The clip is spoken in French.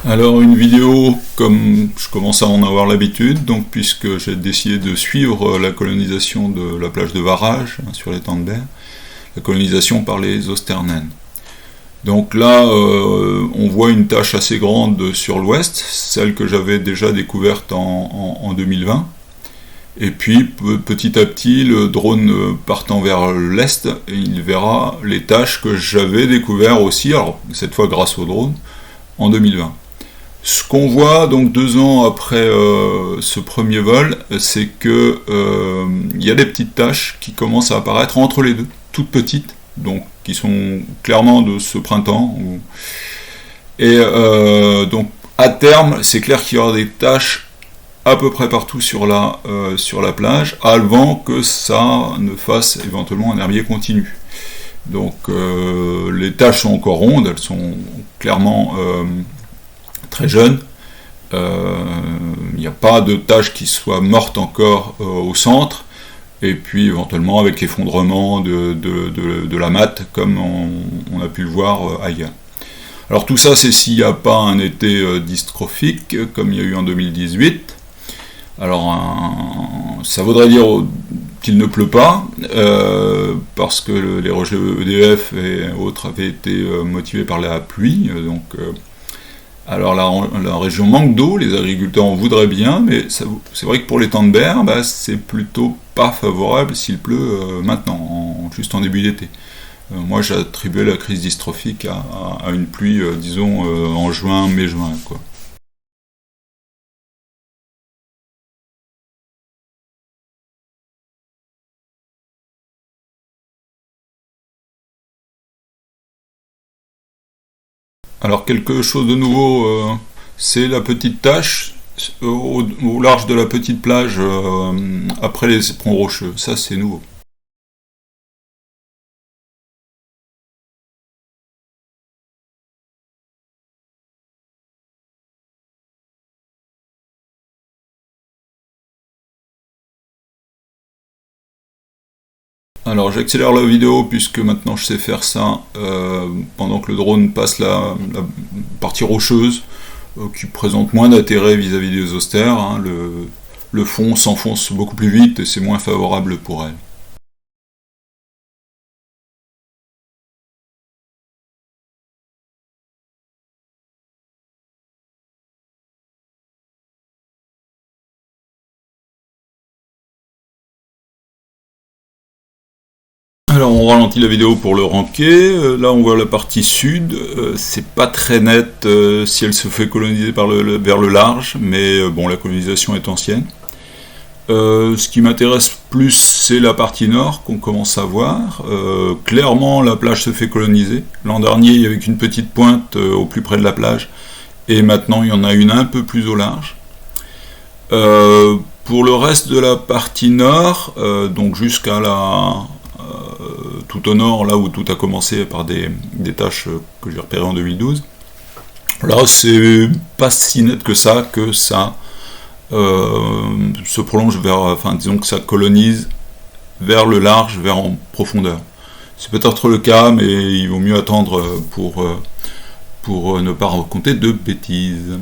Alors une vidéo comme je commence à en avoir l'habitude, donc puisque j'ai décidé de suivre la colonisation de la plage de Varage sur l'étang de Berre, la colonisation par les Osternen. Donc là on voit une tache assez grande sur l'ouest, celle que j'avais déjà découverte en 2020. Et puis petit à petit le drone partant vers l'est, il verra les taches que j'avais découvertes aussi, alors cette fois grâce au drone, en 2020. Ce qu'on voit donc 2 ans après ce premier vol, c'est que y a des petites taches qui commencent à apparaître entre les deux, toutes petites, donc qui sont clairement de ce printemps. Et donc à terme, c'est clair qu'il y aura des taches à peu près partout sur la plage, avant que ça ne fasse éventuellement un herbier continu. Donc les taches sont encore rondes, elles sont clairement très jeunes. Il n'y a pas de tache qui soit morte encore au centre, et puis éventuellement avec l'effondrement de la matte, comme on a pu le voir ailleurs. Alors tout ça, c'est s'il n'y a pas un été dystrophique, comme il y a eu en 2018. Alors ça voudrait dire qu'il ne pleut pas, parce que les rejets EDF et autres avaient été motivés par la pluie, alors la région manque d'eau, les agriculteurs en voudraient bien, mais c'est vrai que pour l'étang de Berre, c'est plutôt pas favorable s'il pleut maintenant, juste en début d'été. Moi j'attribuais la crise dystrophique à une pluie, disons, en juin, mai-juin, quoi. Alors quelque chose de nouveau, c'est la petite tache au large de la petite plage après les éperons rocheux. Ça c'est nouveau. Alors j'accélère la vidéo puisque maintenant je sais faire ça pendant que le drone passe la partie rocheuse qui présente moins d'intérêt vis-à-vis des austères. Hein. Le fond s'enfonce beaucoup plus vite et c'est moins favorable pour elle. Alors on ralentit la vidéo pour le ranquer, là on voit la partie sud, c'est pas très net si elle se fait coloniser vers le large, mais bon, la colonisation est ancienne. Ce qui m'intéresse plus, c'est la partie nord qu'on commence à voir. Clairement la plage se fait coloniser. L'an dernier il y avait qu'une petite pointe au plus près de la plage, et maintenant il y en a une un peu plus au large. Pour le reste de la partie nord, donc jusqu'à tout au nord, là où tout a commencé par des taches que j'ai repérées en 2012. Là, c'est pas si net que ça se prolonge vers, enfin disons que ça colonise vers le large, vers en profondeur. C'est peut-être le cas, mais il vaut mieux attendre pour ne pas raconter de bêtises.